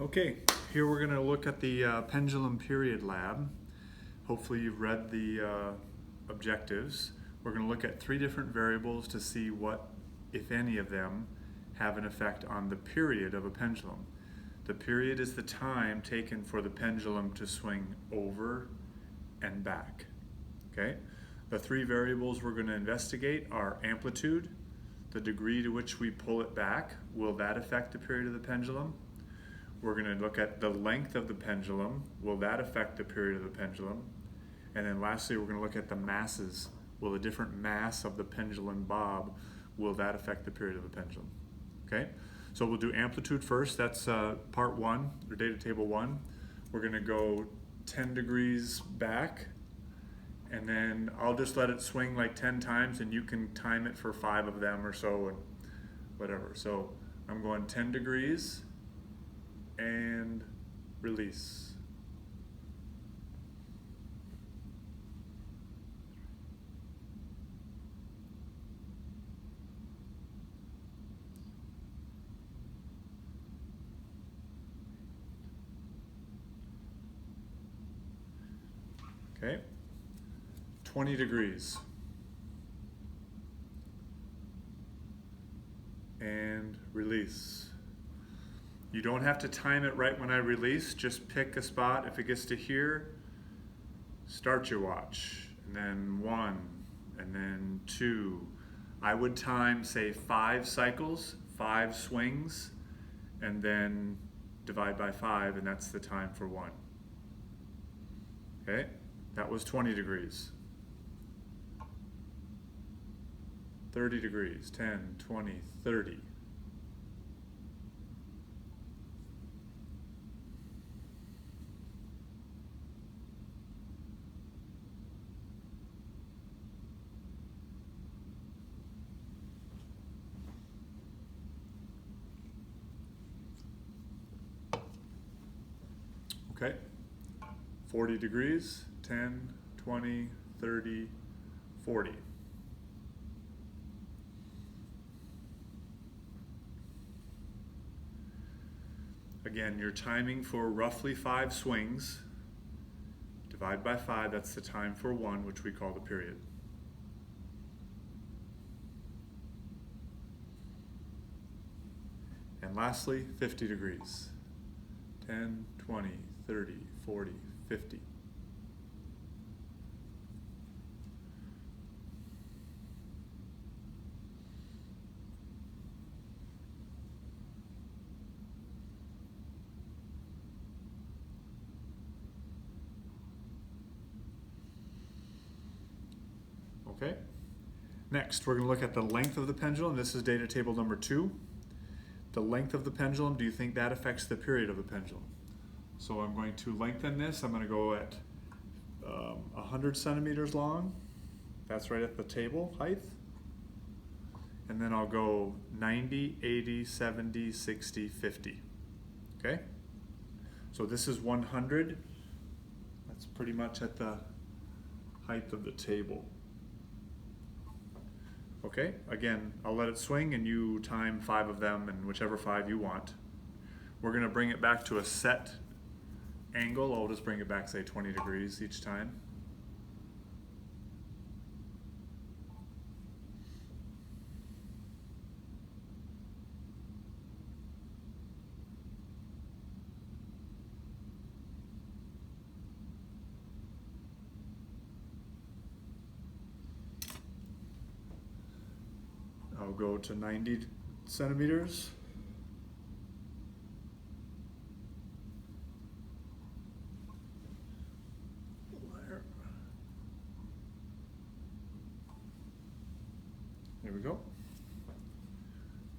Okay, here we're going to look at the pendulum period lab. Hopefully you've read the objectives. We're going to look at 3 different variables to see what, if any of them, have an effect on the period of a pendulum. The period is the time taken for the pendulum to swing over and back. Okay? The 3 variables we're going to investigate are amplitude, the degree to which we pull it back. Will that affect the period of the pendulum? We're going to look at the length of the pendulum. Will that affect the period of the pendulum? And then lastly, we're going to look at the masses. Will a different mass of the pendulum bob, will that affect the period of the pendulum? Okay, so we'll do amplitude first. That's part 1, or data table 1. We're going to go 10 degrees back, and then I'll just let it swing like 10 times, and you can time it for 5 of them or so, and whatever. So I'm going 10 degrees, and release. Okay, 20 degrees. And release. You don't have to time it right when I release, just pick a spot. If it gets to here, start your watch. And then 1, and then 2. I would time, say, 5 cycles, 5 swings, and then divide by 5, and that's the time for 1. Okay, that was 20 degrees. 30 degrees, 10, 20, 30. Okay, 40 degrees, 10, 20, 30, 40. Again, you're timing for roughly 5 swings. Divide by 5, that's the time for 1, which we call the period. And lastly, 50 degrees. 10, 20, 30, 40, 50. Okay. Next, we're going to look at the length of the pendulum. This is data table number 2. The length of the pendulum, do you think that affects the period of the pendulum? So I'm going to lengthen this. I'm going to go at 100 centimeters long. That's right at the table height. And then I'll go 90, 80, 70, 60, 50. Okay? So this is 100. That's pretty much at the height of the table. Okay, again, I'll let it swing and you time 5 of them and whichever 5 you want. We're going to bring it back to a set angle. I'll just bring it back, say, 20 degrees each time. I'll go to 90 centimeters. There we go.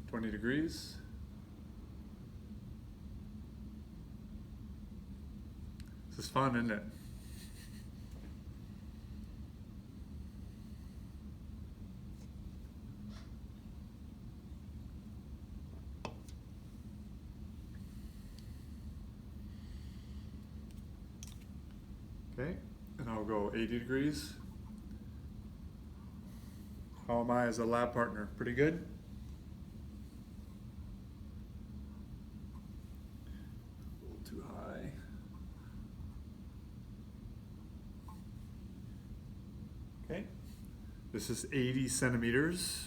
20 degrees. This is fun, isn't it? Okay, and I'll go 80 degrees. How am I as a lab partner? Pretty good? too high. Okay, this is 80 centimeters.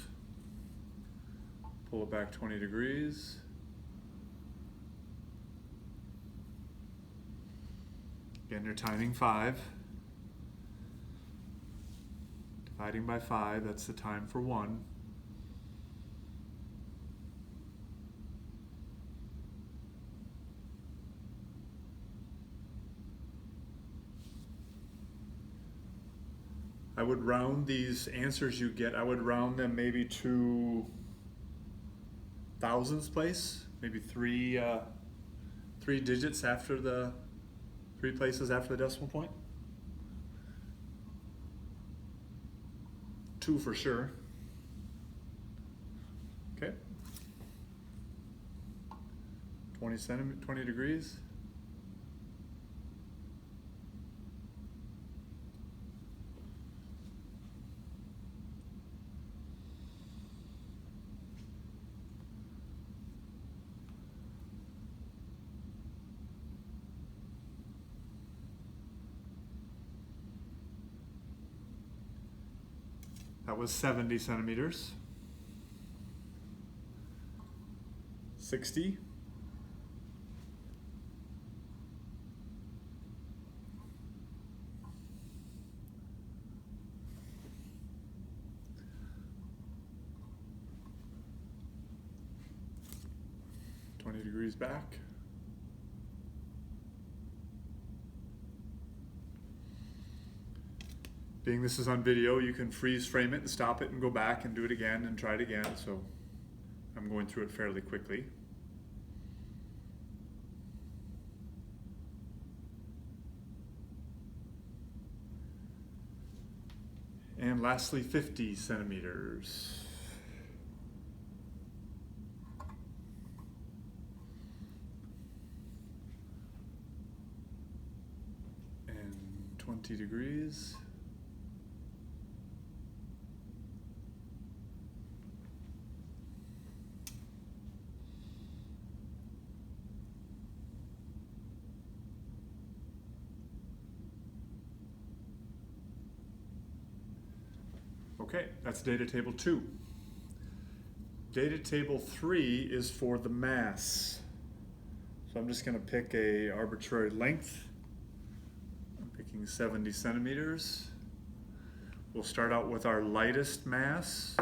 Pull it back 20 degrees. Again, you're timing 5. Dividing by 5, that's the time for 1. I would round these answers you get, I would round them maybe to thousandths place, maybe three digits after the 3 places after the decimal point. 2 for sure. Okay. 20 degrees. That was 70 centimeters. 60. Degrees back. Being this is on video, you can freeze frame it and stop it and go back and do it again and try it again. So I'm going through it fairly quickly. And lastly, 50 centimeters. And 20 degrees. Okay, that's data table 2. Data table 3 is for the mass. So I'm just going to pick a arbitrary length. I'm picking 70 centimeters. We'll start out with our lightest mass,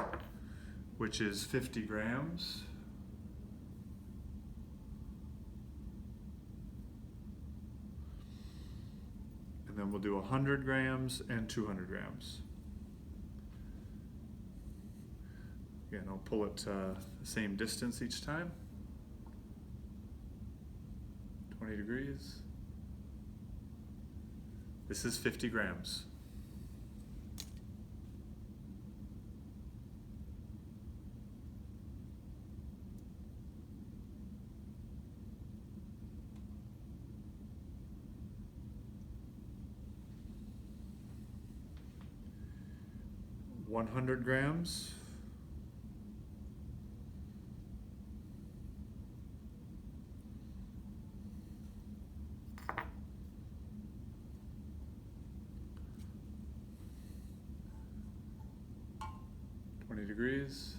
which is 50 grams. And then we'll do 100 grams and 200 grams. Again, I'll pull it the same distance each time. 20 degrees. This is 50 grams. $100 grams. Degrees.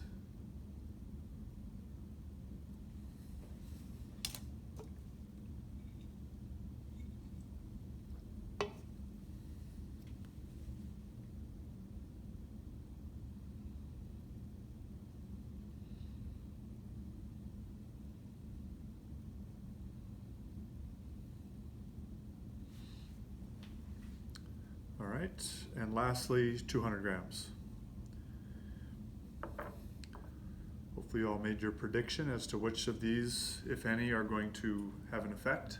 All right, and lastly, 200 grams. Hopefully you all made your prediction as to which of these, if any, are going to have an effect.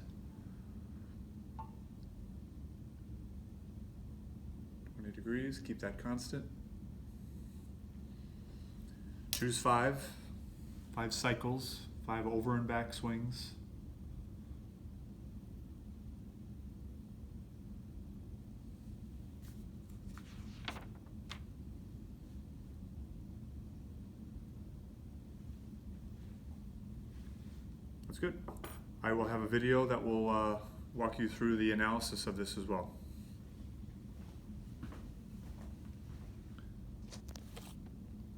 20 degrees, keep that constant. Choose 5 cycles, 5 over and back swings. That's good. I will have a video that will walk you through the analysis of this as well.